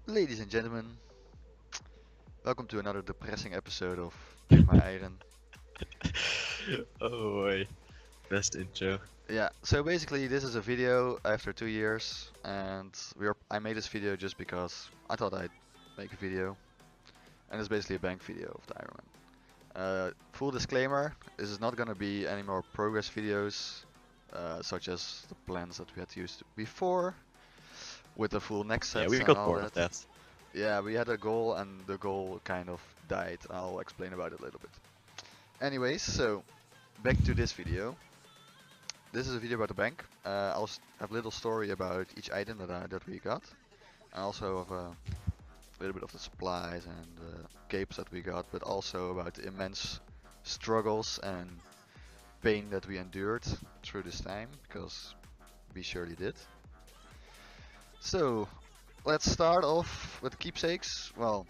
Ladies and gentlemen, welcome to another depressing episode of Kick My Iron. Oh boy, best intro. Yeah, so basically this is a video after 2 years, and I made this video just because I thought I'd make a video, and it's basically a bank video of the Ironman. Full disclaimer, this is not gonna be any more progress videos, such as the plans that we had used before, with the full next Yeah, sets we and got all bored of that. that. Yeah, we had a goal and the goal kind of died. I'll explain about it a little bit. Anyways, so back to this video. This is a video about the bank. I'll have a little story about each item that we got. I also have a little bit of the supplies and capes that we got, but also about the immense struggles and pain that we endured through this time, because we surely did. So, let's start off with the keepsakes. Well,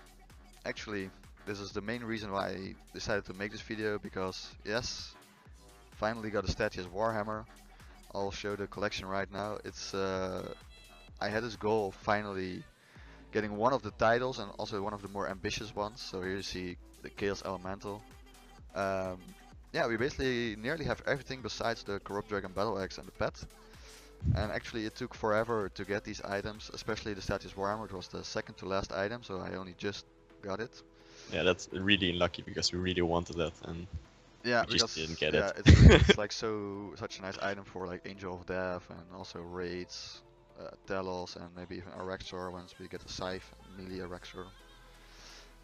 actually, this is the main reason why I decided to make this video, because yes, finally got a Statius Warhammer. I'll show the collection right now. I had this goal of finally getting one of the titles and also one of the more ambitious ones. So here you see the Chaos Elemental. Um, yeah, we basically nearly have everything besides the Corrupt Dragon Battle Axe and the pet. And actually it took forever to get these items, especially the Statius Warhammer. It was the second to last item, so I only just got it. Yeah, that's really unlucky because we really wanted that and Yeah, we just didn't because get yeah, it. it's like such a nice item for like Angel of Death and also raids, Telos, and maybe even Araxor once we get a Scythe, melee Araxor.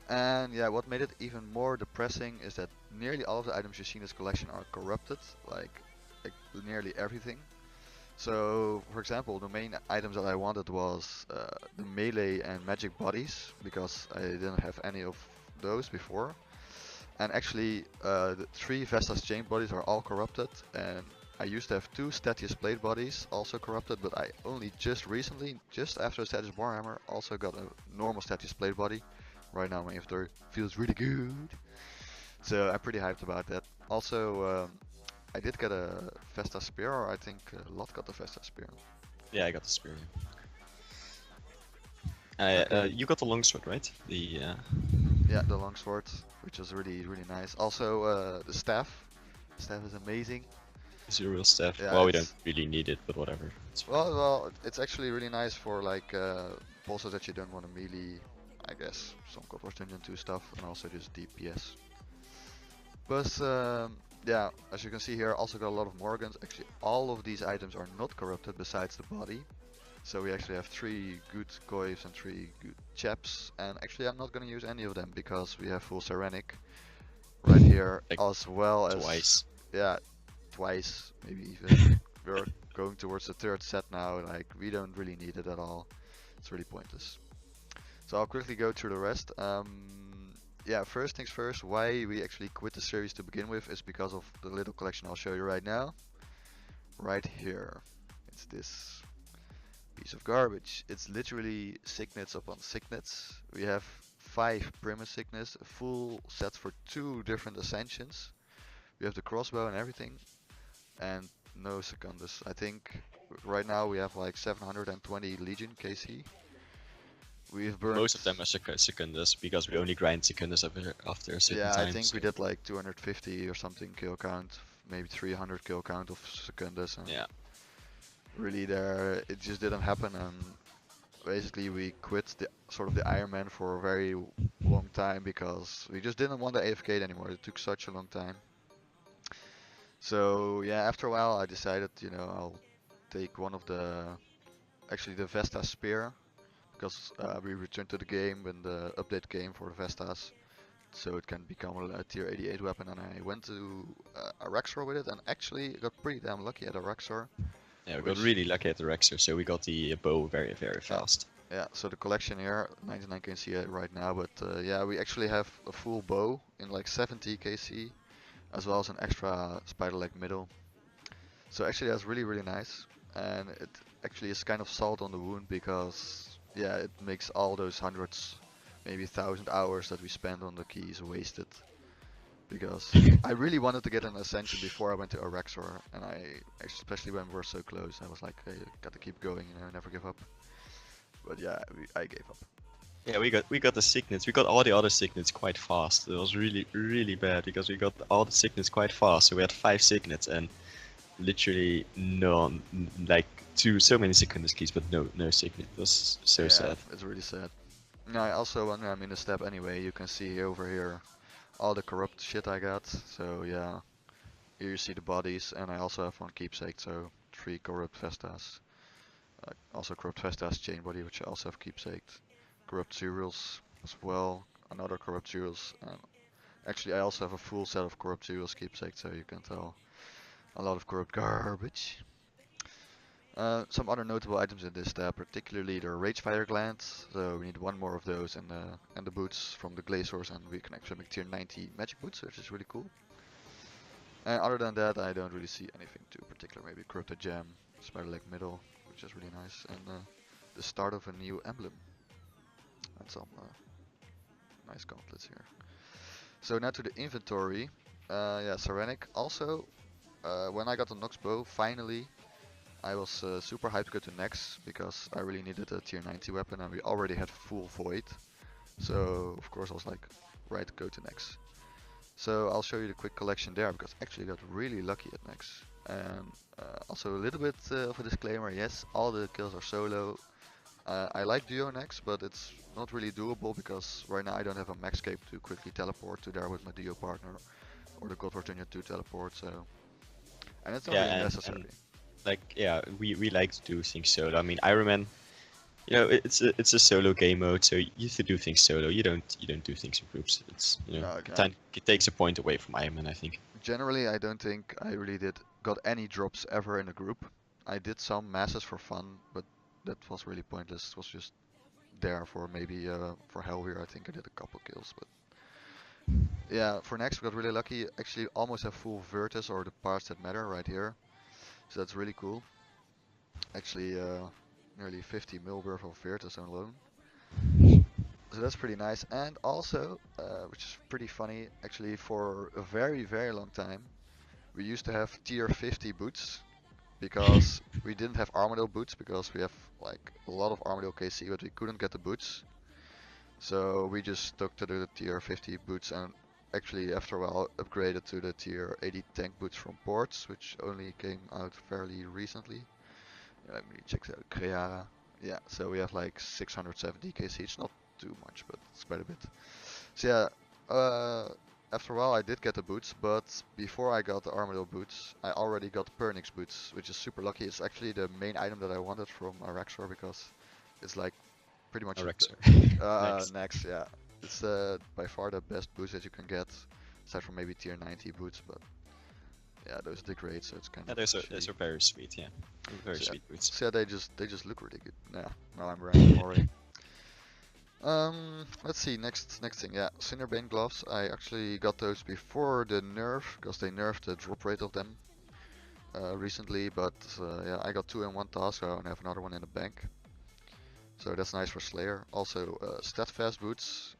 And yeah, what made it even more depressing is that nearly all of the items you see in this collection are corrupted, like nearly everything. So, for example, the main items that I wanted was the melee and magic bodies, because I didn't have any of those before. And actually, the three Vestas chain bodies are all corrupted, and I used to have two Statius blade bodies also corrupted, but I only just recently, just after Statius Warhammer, also got a normal Statius blade body. Right now my inventory feels really good, so I'm pretty hyped about that. Also, I did get a Vesta spear, or I think Lot got the Vesta spear. Yeah, I got the spear. Okay. You got the longsword, right? Yeah, the longsword, which was really nice. Also, the staff. The staff is amazing. Is your real staff. Yeah, Well, we don't it's really need it, but whatever. It's fine. it's actually really nice for like bosses that you don't want to melee, I guess, some Cold War Dungeon 2 stuff, and also just DPS. But yeah, as you can see here, also got a lot of Morgans. Actually, all of these items are not corrupted besides the body. So we actually have 3 good Goyves and 3 good Chaps, and actually I'm not gonna use any of them because we have full Serenic right here, Like as well as, twice. yeah, twice, maybe even. We're going towards the 3rd set now, like we don't really need it at all. It's really pointless. So I'll quickly go through the rest. Yeah, first things first, why we actually quit the series to begin with is because of the little collection I'll show you right now. Right here. It's this piece of garbage. It's literally signets upon signets. We have 5 Primus signets, a full set for 2 different ascensions. We have the crossbow and everything, and no secundus. I think right now we have like 720 Legion KC. We've burned. Most of them are secundus because we only grind secundus after a certain Yeah, I time. think So we did like 250 or something kill count, maybe 300 kill count of secundus, and yeah, really there it just didn't happen, and basically we quit the sort of the Ironman for a very long time because we just didn't want to AFK anymore. It took such a long time. So yeah, after a while I decided, I'll take one of actually the Vesta Spear, because we returned to the game when the update came for the Vestas, so it can become a tier 88 weapon, and I went to Araxor with it, and actually got pretty damn lucky at Araxor. yeah, we got Which, really lucky at the Rexer, so we got the bow very yeah, fast. yeah, so the collection here, 99 KC right now, but yeah, we actually have a full bow in like 70 KC, as well as an extra spider leg middle. So actually that's really nice, and it actually is kind of salt on the wound, because yeah, it makes all those hundreds, maybe 1,000 hours that we spent on the keys wasted. Because I really wanted to get an ascension before I went to Araxor, and especially when we're so close, I was like, hey, gotta keep going, never give up. But yeah, I gave up. Yeah, we got the signets. We got all the other signets quite fast. It was really bad because we got all the signets quite fast. So we had 5 signets and literally none, like so many signet keys, but no signet. It was so Yeah, sad. it's really sad. I also, when I'm in the step anyway, you can see over here all the corrupt shit I got. So yeah, here you see the bodies, and I also have one keepsake, so 3 corrupt Vestas. Also corrupt Vestas chain body, which I also have keepsaked. Corrupt cereals as well, another corrupt cereals. And actually, I also have a full set of corrupt cereals keepsake, so you can tell a lot of corrupt garbage. Some other notable items in this tab, particularly the Ragefire glands. So we need one more of those, and the boots from the Glazors, and we can actually make tier 90 magic boots, which is really cool. And other than that, I don't really see anything too particular. Maybe Corrupted Gem, Spider Leg Middle, which is really nice, and the start of a new emblem. And some nice gauntlets here. So now to the inventory. Yeah, Saranic. Also, when I got the Nox bow, finally, I was super hyped to go to Nex because I really needed a tier 90 weapon, and we already had full void. So of course I was like, right, go to Nex. So I'll show you the quick collection there because I actually got really lucky at Nex. And also a little bit of a disclaimer, yes, all the kills are solo. I like duo Nex, but it's not really doable because right now I don't have a max cape to quickly teleport to there with my duo partner or the God Virginia to teleport, so... And it's not Yeah, really and necessary. like yeah, we like to do things solo. I mean, Ironman, it's a solo game mode, so you have to do things solo. You don't do things in groups. It's No, it takes a point away from Ironman, I think. generally I don't think I really got any drops ever in a group. I did some masses for fun, but that was really pointless. It was just there for maybe for Hellweir. I think I did a couple kills, but yeah, for next we got really lucky. Actually, almost have full Virtus or the parts that matter right here, so that's really cool. Actually, nearly 50 mil worth of Virtus alone. So that's pretty nice. And also, which is pretty funny, actually for a very long time, we used to have tier 50 boots because we didn't have Armadale boots because we have like a lot of Armadale KC, but we couldn't get the boots. So we just stuck to the tier 50 boots and actually after a while upgraded to the tier 80 tank boots from Ports, which only came out fairly recently. Yeah, let me check that. Creara. Yeah, so we have like 670 KC. It's not too much, but it's quite a bit. So yeah, after a while I did get the boots, but before I got the Armadale boots, I already got Pernix boots, which is super lucky. It's actually the main item that I wanted from Araxor because it's like pretty much Rexer. Next. next, yeah. It's by far the best boots that you can get, aside from maybe tier 90 boots, but yeah, those degrade, so it's kind Yeah, of those shitty. are very sweet. Yeah, very So yeah, sweet boots. so yeah, they just look really good. Yeah, now I'm wearing them already. Let's see, next thing, yeah, Cinderbane gloves. I actually got those before the nerf, because they nerfed the drop rate of them recently, but yeah, I got 2 in one task, so I only have another one in the bank. So that's nice for Slayer. Also, Steadfast boots.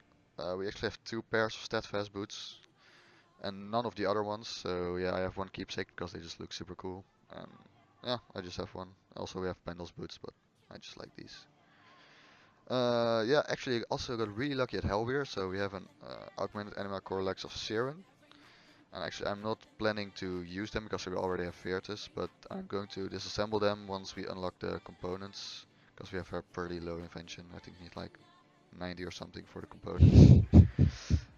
We actually have 2 pairs of Steadfast boots, and none of the other ones, so yeah, I have one keepsake because they just look super cool. And yeah, I just have one. Also, we have Pendle's boots, but I just like these. Yeah, actually also got really lucky at Hellweir, so we have an augmented animal core legs of Siren. And actually I'm not planning to use them because we already have Virtus, but I'm going to disassemble them once we unlock the components, because we have a pretty low invention. I think we need like 90 or something for the components.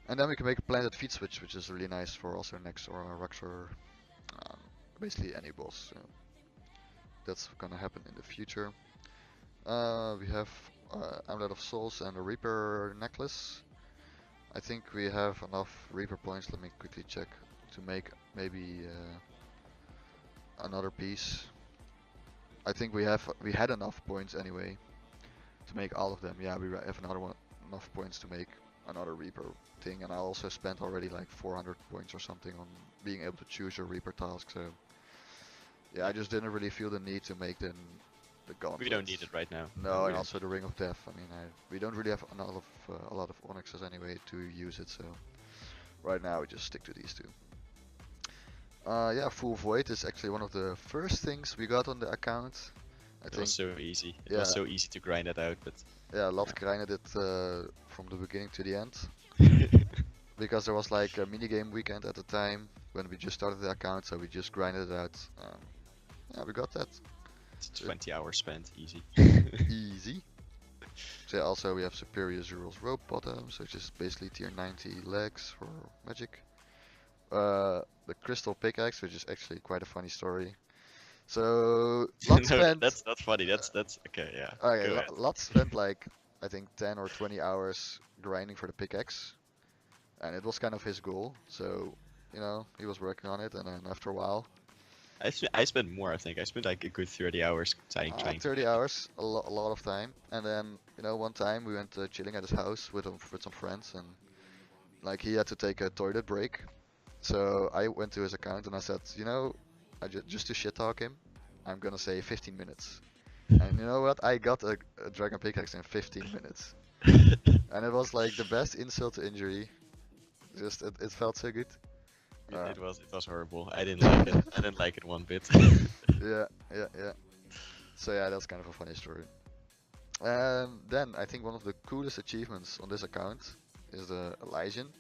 And then we can make a planted feet switch, which is really nice for also Nex or Ruxor, um, basically any boss. So that's gonna happen in the future. We have Amulet of Souls and a Reaper necklace. I think we have enough Reaper points, let me quickly check, to make maybe another piece. I think we had enough points anyway to make all of them. Yeah, we have another one, enough points to make another Reaper thing, and I also spent already like 400 points or something on being able to choose a Reaper task, so yeah, I just didn't really feel the need to make the We don't need gauntlets. it right now. No, We and don't. also the Ring of Death. I mean, we don't really have a lot of Onyxes anyway to use it, so right now we just stick to these 2. Yeah, Full Void is actually one of the first things we got on the account, I It was think, so easy. It was yeah, so easy to grind it out, but yeah, a lot grinded it from the beginning to the end yeah. because there was like a mini game weekend at the time when we just started the account, so we just grinded it out. Yeah, we got that. It's So 20 hours spent, easy. easy. So yeah, also we have Superior Zerul's Rope Bottoms, which is basically tier 90 legs for magic. The Crystal Pickaxe, which is actually quite a funny story. So lots No, spent. that's not funny. That's okay. Yeah, Okay, go ahead. lots spent like I think 10 or 20 hours grinding for the pickaxe, and it was kind of his goal. So he was working on it, and then after a while, I spent more. I think I spent like a good 30 hours trying to 30 get it. hours, a lot of time. And then one time we went chilling at his house with some friends, and like he had to take a toilet break. So I went to his account and I said, just to shit talk him, I'm gonna say 15 minutes. And you know what? I got a dragon pickaxe in 15 minutes. And it was like the best insult to injury. Just it felt so good. Uh, It was horrible. I didn't like it. I didn't like it one bit. yeah, yeah, yeah. So yeah, that's kind of a funny story. And then I think one of the coolest achievements on this account is the Elysian.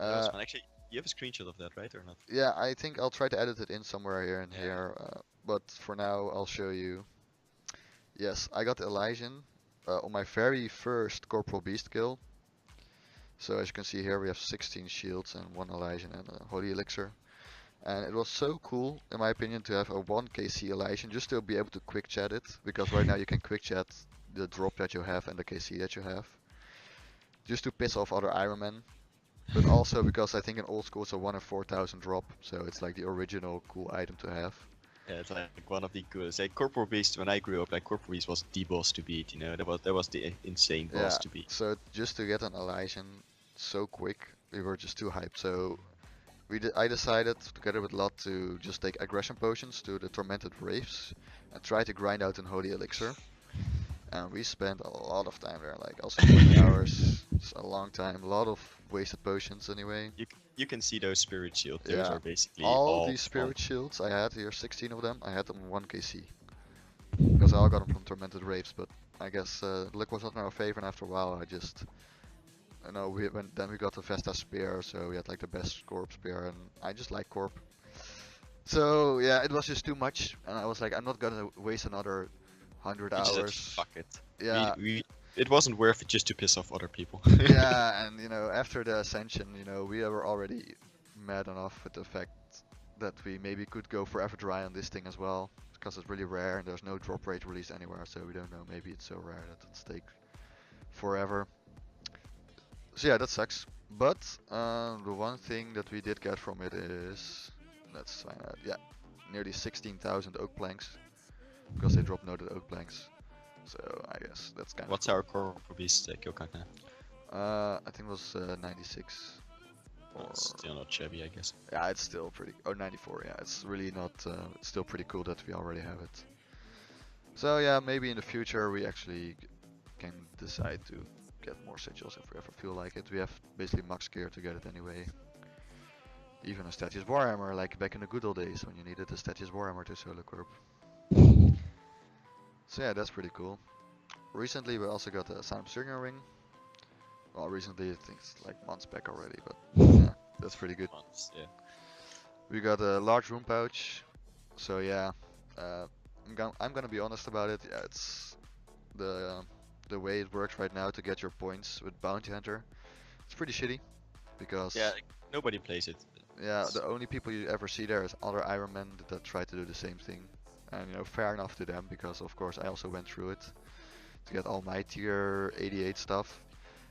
That was Uh, fun. Actually, you have a screenshot of that, right, or not? yeah, I think I'll try to edit it in somewhere here and Yeah. here. But for now, I'll show you. Yes, I got Elysian on my very first Corporal Beast kill. So as you can see here, we have 16 shields and 1 Elysian and a Holy Elixir. And it was so cool, in my opinion, to have a 1 KC Elysian just to be able to quick chat it. Because right now you can quick chat the drop that you have and the KC that you have. Just to piss off other Ironmen. But also because I think in old school it's a 1 in 4,000 drop. So it's like the original cool item to have. Yeah, it's like one of the coolest. Like Corporal Beast, when I grew up, like Corporal Beast was the boss to beat. That was the insane boss Yeah, to beat. so just to get an Elysian so quick, we were just too hyped. So I decided together with Lot to just take aggression potions to the tormented wraiths and try to grind out an holy elixir. And we spent a lot of time there, like also 20 hours. It's a long time, a lot of wasted potions anyway. You can see those spirit shield. Those Yeah, are basically all all these from. spirit shields I had here, 16 of them, I had them 1 KC. Because I all got them from tormented wraiths, but I guess luck was not in our favor, and after a while I just then we got the Vesta spear, so we had like the best Corp spear, and I just like Corp. So yeah, it was just too much, and I was like, I'm not gonna waste another 100 You just said hours. fuck it. Yeah, It wasn't worth it just to piss off other people. yeah, and after the ascension, we were already mad enough with the fact that we maybe could go forever dry on this thing as well, because it's really rare and there's no drop rate released anywhere, so we don't know. Maybe it's so rare that it's take forever. So yeah, that sucks. But the one thing that we did get from it is, let's find out. Yeah, nearly 16,000 oak planks because they dropped noted oak planks. So I guess that's kind What's of cool. our Corporal Beast kill count now? I think it was 96. Or Still not shabby, I guess. yeah, it's still pretty. Oh, 94. Yeah, it's really not. It's still pretty cool that we already have it. So yeah, maybe in the future we actually can decide to get more sigils if we ever feel like it. We have basically max gear to get it anyway. Even a Statius Warhammer, like back in the good old days when you needed a Statius Warhammer to solo corp. So yeah, that's pretty cool. Recently we also got a Sign of Stringer ring. Well, recently I think it's like months back already, but yeah, that's pretty good. Yeah. We got a large room pouch. So yeah, I'm gonna be honest about it. Yeah, it's the way it works right now to get your points with Bounty Hunter. It's pretty shitty because Yeah, nobody plays it. yeah, the only people you ever see there is other Ironmen that try to do the same thing. And fair enough to them because of course I also went through it to get all my tier 88 stuff.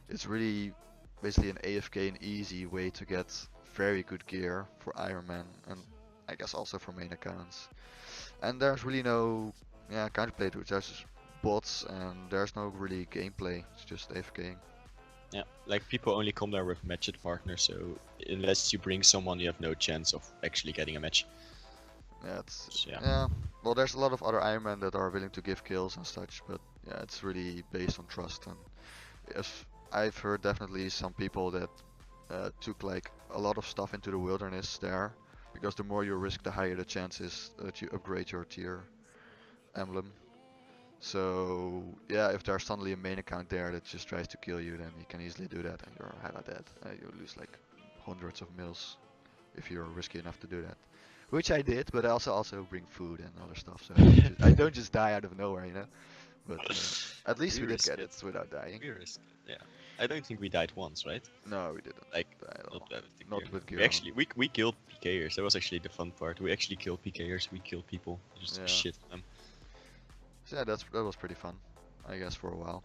It's really basically an AFK and easy way to get very good gear for Ironman and I guess also for main accounts. And there's really no counterplay to it. There's just bots and there's no really gameplay. It's just AFKing. Yeah, like people only come there with matched partners, so unless you bring someone, you have no chance of actually getting a match. Yeah, it's So, yeah. yeah. Well, there's a lot of other Ironmen that are willing to give kills and such, but yeah, it's really based on trust. And if I've heard definitely some people that took like a lot of stuff into the wilderness there, because the more you risk, the higher the chance is that you upgrade your tier. emblem. So yeah, if there's suddenly a main account there that just tries to kill you, then you can easily do that, and you're hella dead. You lose like hundreds of mils if you're risky enough to do that. Which I did, but I also bring food and other stuff, so I don't just die out of nowhere, you know. But at least we did risk get it. it without dying. We risk it. Yeah. I don't think we died once, right? No, we didn't Like die at not all. with the Not gear. with gear We on. actually we killed PKers. That was actually the fun part. We actually killed PKers. We killed people. Just Yeah. shit on them. So yeah, that was pretty fun, I guess, for a while.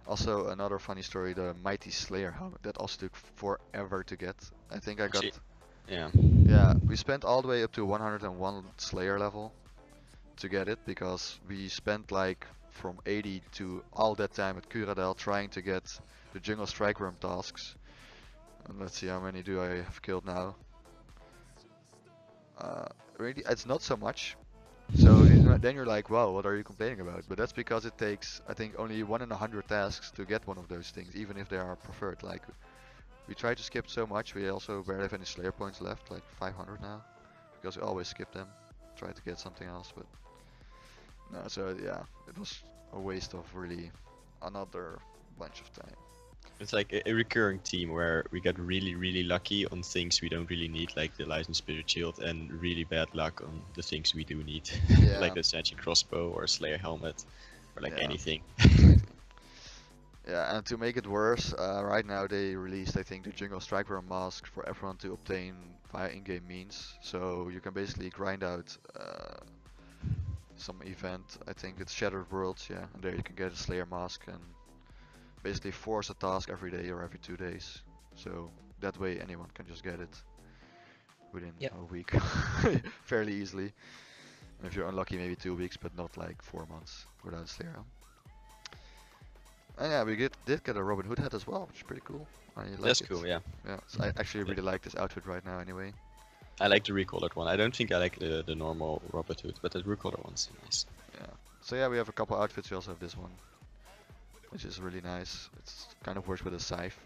Also, another funny story: the Mighty Slayer helmet that also took forever to get. I think I got. Actually, yeah. Yeah, we spent all the way up to 101 Slayer level to get it because we spent like from 80 to all that time at Kuradel trying to get the Jungle Strike Room tasks. And let's see how many do I have killed now. Really, it's not so much. So then you're like, wow, what are you complaining about? But that's because it takes, I think, only 1 in 100 tasks to get one of those things, even if they are preferred. Like, we try to skip so much, we also barely have any Slayer points left, like 500 now, because we always skip them, try to get something else, but no, so yeah, it was a waste of really another bunch of time. It's like a recurring theme where we get really lucky on things we don't really need, like the License Spirit Shield, and really bad luck on the things we do need, Yeah. like the Snatching Crossbow or Slayer Helmet, or like Yeah. anything. Exactly. Yeah, and to make it worse, right now they released, I think, the Jungle Striker mask for everyone to obtain via in-game means. So you can basically grind out some event, I think it's Shattered Worlds, yeah, and there you can get a Slayer mask and basically force a task every day or every 2 days. So that way anyone can just get it within a week, fairly easily. And if you're unlucky, maybe 2 weeks, but not like 4 months without a Slayer helm. And yeah, we did get a Robin Hood hat as well, which is pretty cool. I like That's it. cool, yeah. Yeah, so I actually really like this outfit right now anyway. I like the recolored one. I don't think I like the normal Robert Hood, but the recolored one's nice. Yeah. So yeah, we have a couple outfits. We also have this one, which is really nice. It's kind of works with a scythe.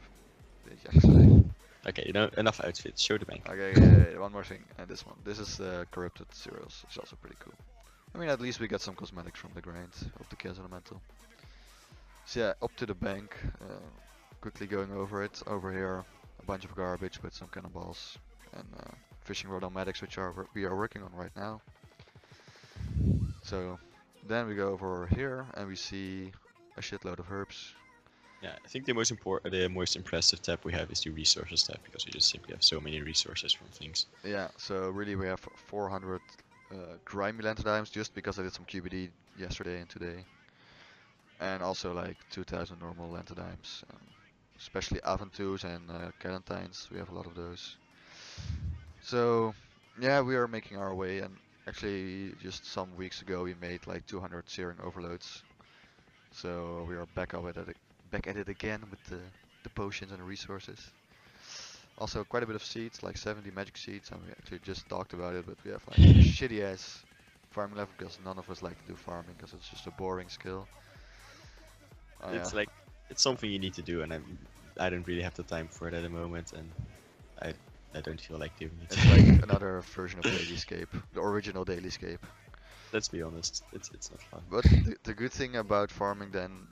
Actually. Okay, you know, enough outfits. Show the bank. Okay, yeah, one more thing, and this one. This is Corrupted Cereals, which is also pretty cool. I mean, at least we get some cosmetics from the grind of the Chaos Elemental. So yeah, up to the bank. Quickly going over it. Over here, a bunch of garbage with some cannonballs and fishing rod medics, which we are working on right now. So then we go over here and we see a shitload of herbs. Yeah, I think the most impressive tab we have is the resources tab, because we just simply have so many resources from things. Yeah, so really we have 400 grimy lantern just because I did some QBD yesterday and today. And also like 2000 normal lantern especially Aventus and Galentines, we have a lot of those. So yeah, we are making our way, and actually just some weeks ago we made like 200 Searing overloads. So we are back at it again with the potions and the resources. Also quite a bit of seeds, like 70 magic seeds, and we actually just talked about it, but we have like a shitty ass farming level because none of us like to do farming because it's just a boring skill. It's like, it's something you need to do, and I don't really have the time for it at the moment, and I don't feel like doing it. It's like another version of Dailyscape, the original Dailyscape. Let's be honest, it's not fun. But the good thing about farming then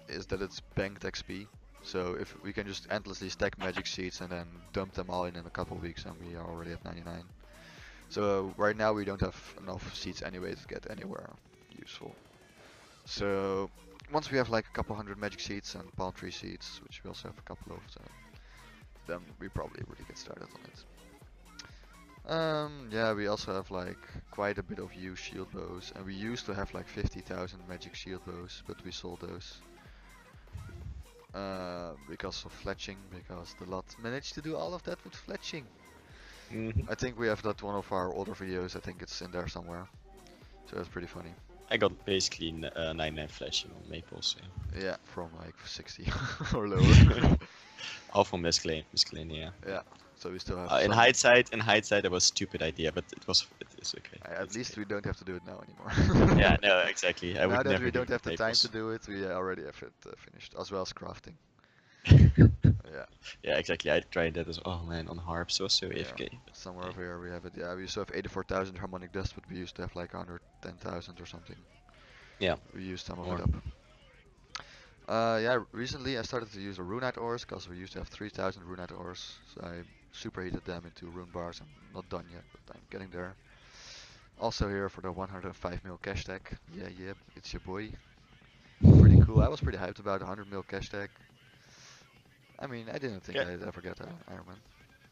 is that it's banked XP. So if we can just endlessly stack magic seeds and then dump them all in a couple of weeks, and we are already at 99. So right now we don't have enough seeds anyway to get anywhere useful. So once we have like a couple hundred magic seeds and palm tree seeds, which we also have a couple of, so then we probably really get started on it. Yeah, we also have like quite a bit of used shield bows, and we used to have like 50,000 magic shield bows, but we sold those. Because of fletching, because the lot managed to do all of that with fletching. I think we have that one of our older videos, I think it's in there somewhere. So that's pretty funny. I got basically 99 flashing on Maples. Yeah, yeah, from like 60 or lower. All from Misclaim, yeah. Yeah, so we still have in hindsight, that was a stupid idea, but it's okay. At least we don't have to do it now anymore. Yeah, no, exactly. Now that we don't have the time to do it, we already have it finished, as well as crafting. Yeah, Yeah, exactly. I tried that as well. Oh man, on harps also yeah. AFK. Somewhere over here we have it. Yeah, we used to have 84,000 harmonic dust, but we used to have like 110,000 or something. Yeah, We used some of it more. up. Yeah, recently I started to use the runite ores because we used to have 3,000 runite ores. So I superheated them into rune bars. I'm not done yet, but I'm getting there. Also here for the 105 mil cash tag. Yeah, yeah, it's your boy. Pretty cool. I was pretty hyped about 100 mil cash tag. I mean, I didn't think Ca- I'd ever get an Ironman.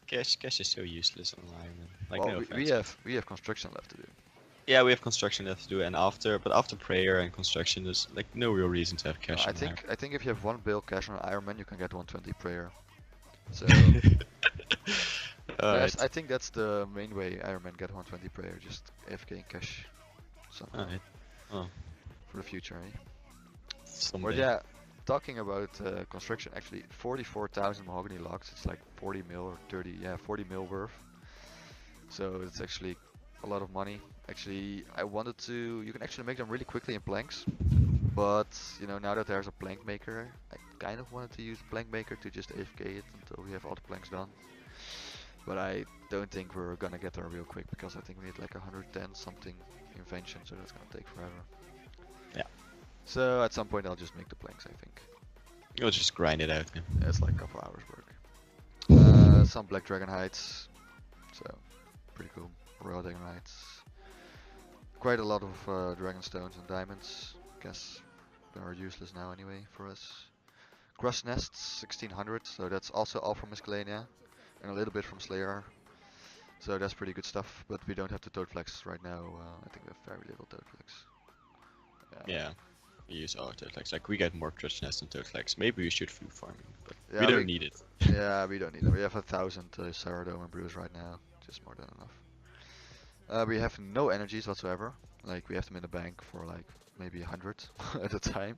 cash is so useless on Ironman. Like Well, no we offense. have construction left to do. Yeah, we have construction left to do, and after prayer and construction, there's like no real reason to have cash on Ironman. I think if you have 1 bill cash on Ironman, you can get 120 prayer. So yes, Alright, I think that's the main way Ironman get 120 prayer, just AFK in cash somehow alright. Oh, for the future, eh? But someday. yeah, talking about construction, actually 44,000 mahogany logs. It's like 40 mil or 30, yeah, 40 mil worth. So it's actually a lot of money. Actually, I wanted to. You can actually make them really quickly in planks. But you know, now that there's a plank maker, I kind of wanted to use the plank maker to just AFK it until we have all the planks done. But I don't think we're gonna get there real quick because I think we need like 110 something invention, so that's gonna take forever. Yeah, So at some point I'll just make the planks, I think. you'll just grind it out. Yeah. It's like a couple hours work. Some black dragon hides, so pretty cool. Royal dragon hides. Quite a lot of dragon stones and diamonds. Guess they are useless now anyway for us. Crust nests 1600, so that's also all from Miscellanea and a little bit from Slayer. So that's pretty good stuff, but we don't have the toad flax right now. I think we have very little toad flax. Yeah, we use our toad flags. Like we get more trust nests than toad flags. Maybe we should food farming, but we Yeah, don't need it. yeah, we don't need them. We have 1,000 Saradome and brews right now, just more than enough. We have no energies whatsoever. Like we have them in the bank for like maybe 100 at a time.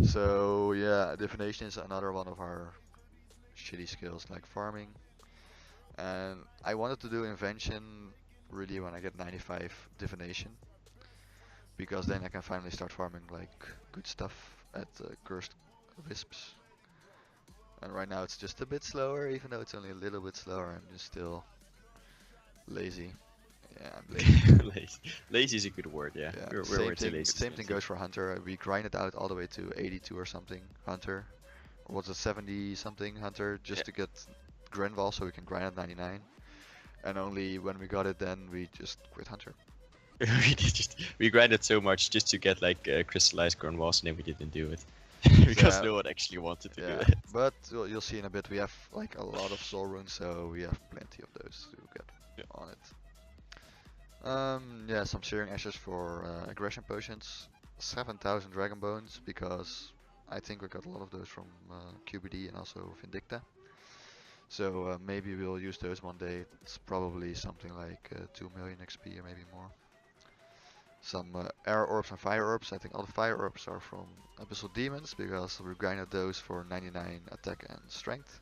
So yeah, divination is another one of our shitty skills, like farming. And I wanted to do invention really when I get 95 divination, because then I can finally start farming like good stuff at cursed wisps. And right now it's just a bit slower, even though it's only a little bit slower. I'm just still lazy. Yeah, I'm lazy. lazy. Lazy is a good word. Yeah, Yeah, we're way too lazy. same thing goes for Hunter. We grind it out all the way to 82 or something Hunter. Or was it 70 something Hunter Yeah. just to get Grenval so we can grind at 99. And only when we got it then we just quit Hunter. We grinded so much just to get like crystallized ground walls, and then we didn't do it because Yeah, no one actually wanted to do yeah. it. But you'll see in a bit we have like a lot of soul runes, so we have plenty of those to get Yeah. on it. Yeah, some searing ashes for aggression potions. 7,000 dragon bones because I think we got a lot of those from QBD and also Vindicta. So maybe we'll use those one day. It's probably something like 2 million XP or maybe more. Some air orbs and fire orbs. I think all the fire orbs are from Abyssal Demons because we grinded those for 99 attack and strength.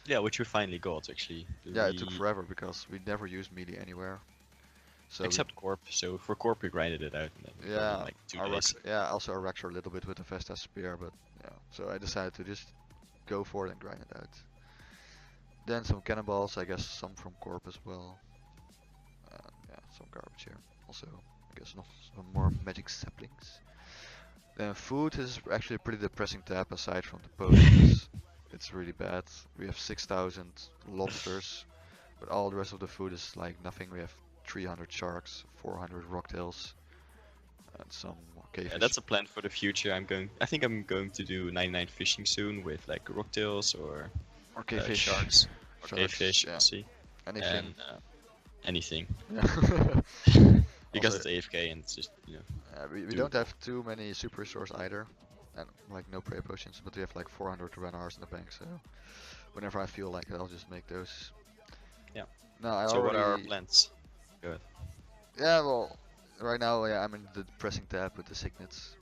Yeah, which we finally got actually. Yeah, it took forever because we never used melee anywhere. So Except Corp. So for Corp we grinded it out and then we got it in like 2 days. yeah, also a Rexor a little bit with the Vesta spear, but yeah. So I decided to just go for it and grind it out. Then some cannonballs, I guess some from Corp as well. Yeah, some garbage here. Also, I guess some more magic saplings. Then food is actually a pretty depressing tab aside from the potions. It's really bad. We have 6,000 lobsters, but all the rest of the food is like nothing. We have 300 sharks, 400 rocktails, and some cavefish. Yeah, that's a plan for the future. I think I'm going to do 99 fishing soon with like rocktails or cavefish. sharks or cavefish. Yeah. We'll see. Anything. And anything. Yeah. Because Also, it's AFK and it's just we don't have too many super restores either, and like no prayer potions, but we have like 400 Renars in the bank, so whenever I feel like it, I'll just make those. Yeah. No, I So already. what are our plans? Good. Yeah, well, right now I'm in the depressing tab with the signets.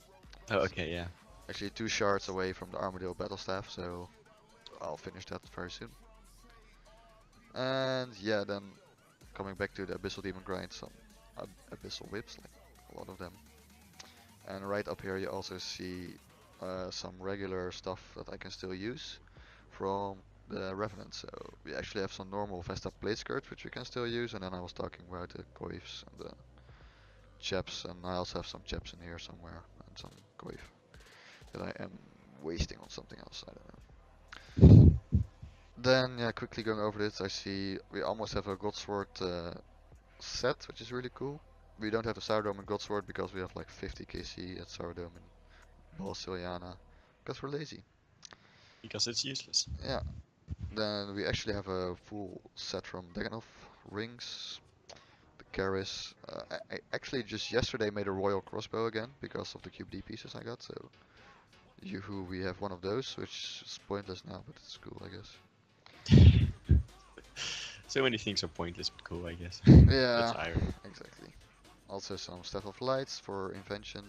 Oh, okay, yeah. Actually, 2 shards away from the Armadillo battle staff, so I'll finish that very soon. And yeah, then coming back to the Abyssal Demon grind, some Abyssal whips, like a lot of them. And right up here you also see some regular stuff that I can still use from the Revenant. So we actually have some normal Vesta plate skirts which we can still use, and then I was talking about the coifs and the chaps, and I also have some chaps in here somewhere and some coif that I am wasting on something else. I don't know. Then yeah, quickly going over this, I see we almost have a Godsword set, which is really cool. We don't have a Sourdome and Godsword because we have like 50 KC at Sourdome and Balsiliana because we're lazy. Because it's useless. Yeah. Then we actually have a full set from Daganov rings, the Karis. I actually just yesterday made a Royal Crossbow again because of the QBD pieces I got. So yoo-hoo, we have one of those, which is pointless now, but it's cool, I guess. So many things are pointless but cool, I guess. Yeah, That's iron. exactly. Also some Staff of Lights for invention.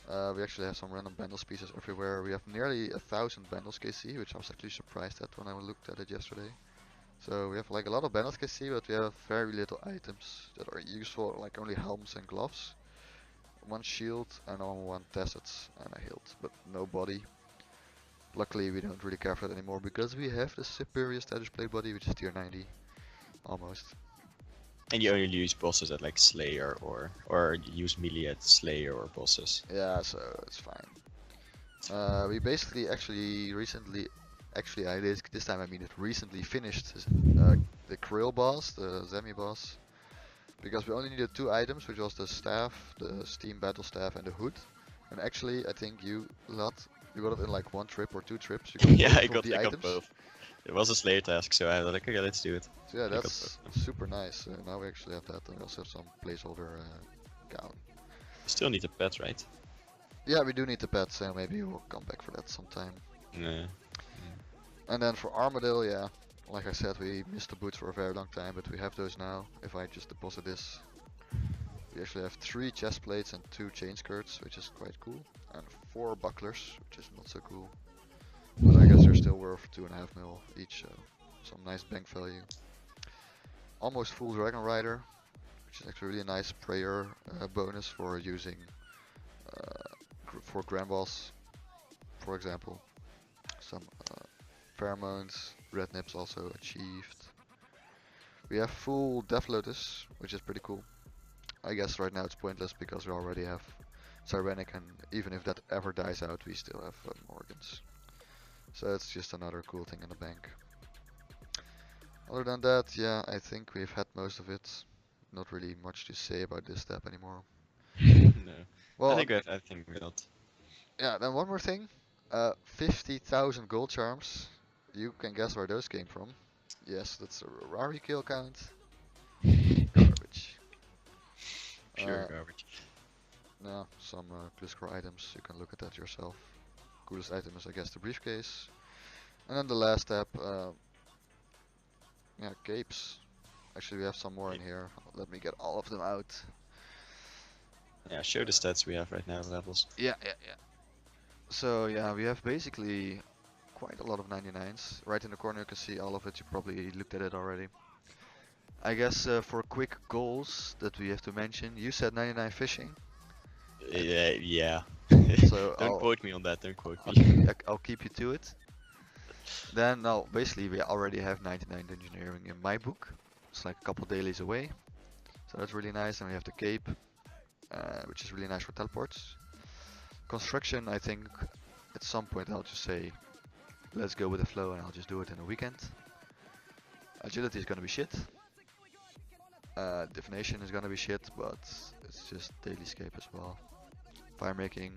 We actually have some random bundles pieces everywhere. We have nearly 1,000 bundles KC, which I was actually surprised at when I looked at it yesterday. So we have like a lot of bundles KC, but we have very little items that are useful, like only helms and gloves. One shield and one tacets and a hilt, but no body. Luckily we don't really care for that anymore because we have the superior status plate body, which is tier 90. Almost. And you only use bosses at like Slayer or you use melee at Slayer or bosses. Yeah, so it's fine. We basically I did this time I mean it recently finished the Krill boss, the Zemi boss, because we only needed 2 items, which was the staff, the Steam Battle Staff, and the hood. And actually, I think you got it in like 1 trip or 2 trips. You got Yeah, both I of got the items. both. It was a Slayer task, so I was like, okay, let's do it. So yeah, I got that's both. super nice. Now we actually have that, and we also have some placeholder gown. Still need a pet, right? Yeah, we do need the pets, so maybe we'll come back for that sometime. Yeah. And then for Armadale, yeah, like I said, we missed the boots for a very long time, but we have those now. If I just deposit this, we actually have 3 chest plates and 2 chain skirts, which is quite cool, and 4 bucklers, which is not so cool. But I guess they're still worth 2.5 mil each, so some nice bank value. Almost full Dragon Rider, which is actually really a nice prayer bonus for using for Grand Boss, for example. Some pheromones, red nips also achieved. We have full Death Lotus, which is pretty cool. I guess right now it's pointless because we already have Sirenic, and even if that ever dies out, we still have Morgans. So it's just another cool thing in the bank. Other than that, yeah, I think we've had most of it. Not really much to say about this step anymore. No. Well, I think we got. yeah, then one more thing. 50,000 gold charms. You can guess where those came from. Yes, that's a Rari kill count. Garbage. Pure garbage. No, some Gliscor items. You can look at that yourself. Coolest item is, I guess, the briefcase. And then the last step, yeah, capes. Actually, we have some more in here. Let me get all of them out. Yeah, show the stats we have right now, levels. Yeah. So yeah, we have basically quite a lot of 99s. Right in the corner you can see all of it. You probably looked at it already. I guess for quick goals that we have to mention, you said 99 fishing. Yeah. So don't quote me on that. Don't quote I'll me. I'll keep you to it. Then now basically we already have 99 engineering in my book. It's like a couple dailies away. So that's really nice. And we have the cape, which is really nice for teleports. Construction, I think at some point I'll just say, let's go with the flow, and I'll just do it in a weekend. Agility is gonna be shit. Divination is gonna be shit, but it's just daily scape as well. Fire making.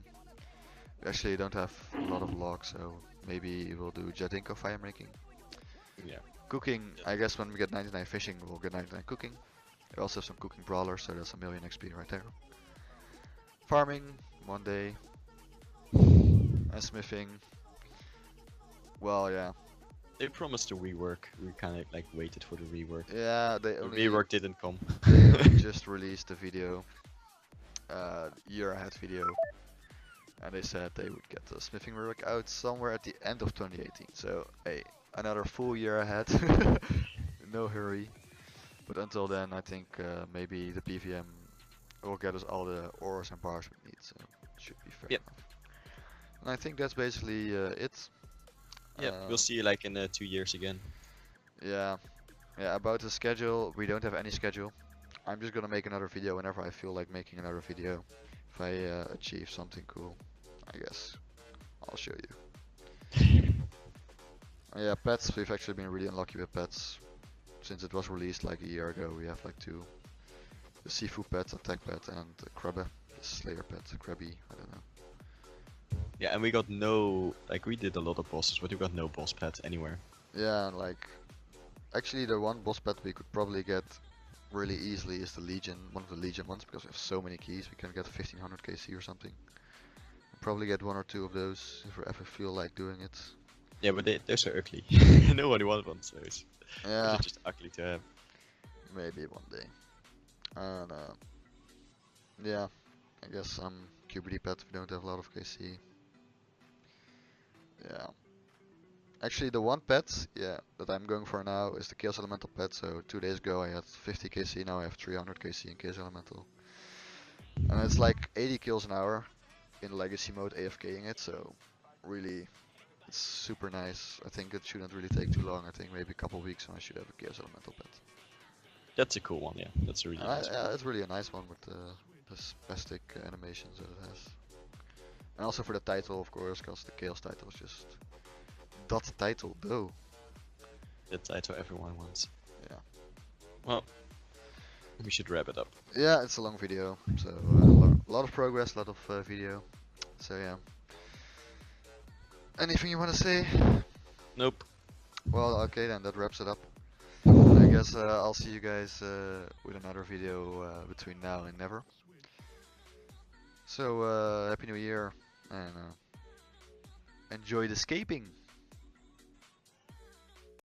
We actually don't have a lot of logs, so maybe we'll do Jadinko fire making. Yeah. Cooking, I guess when we get 99 fishing, we'll get 99 cooking. We also have some cooking brawlers, so that's a million XP right there. Farming, 1 day. And smithing. Well, yeah. They promised a rework. We kind of like waited for the rework. Yeah, The rework didn't come. They only just released the video, year ahead video, and they said they would get the smithing rework out somewhere at the end of 2018. So, hey, another full year ahead. No hurry. But until then, I think maybe the PVM will get us all the ores and bars we need. So, it should be fair enough. And I think that's basically it. Yeah, we'll see you like in 2 years again. Yeah, yeah. About the schedule, we don't have any schedule. I'm just gonna make another video whenever I feel like making another video. If I achieve something cool, I guess I'll show you. Yeah, pets. We've actually been really unlucky with pets. Since it was released like a year ago, we have like two. The seafood pet, attack pet, and the crabbe. The slayer pet, crabby, I don't know. Yeah, and we got no, like we did a lot of bosses, but we got no boss pet anywhere. Yeah, and like, actually the one boss pet we could probably get really easily is the Legion, one of the Legion ones, because we have so many keys, we can get 1500 KC or something. Probably get one or two of those if we ever feel like doing it. Yeah, but those are ugly. Nobody wants those. Yeah, Those are just ugly to have. maybe one day. And yeah, I guess some QBD pet we don't have a lot of KC. Yeah. Actually, the one pet, yeah, that I'm going for now is the Chaos Elemental pet. So 2 days ago I had 50 KC, now I have 300 KC in Chaos Elemental. And it's like 80 kills an hour in Legacy mode AFKing it, so really it's super nice. I think it shouldn't really take too long. I think maybe a couple weeks and I should have a Chaos Elemental pet. That's a cool one, yeah. That's a really nice one. Yeah, it's really a nice one with the spastic animations that it has. And also for the title, of course, because the Chaos title is just that title, though. That title everyone wants. Yeah. Well, we should wrap it up. Yeah, it's a long video, so a lot of progress, a lot of video. So yeah. Anything you want to say? Nope. Well, okay then, that wraps it up. I guess I'll see you guys with another video between now and never. So, Happy New Year, and enjoy the escaping!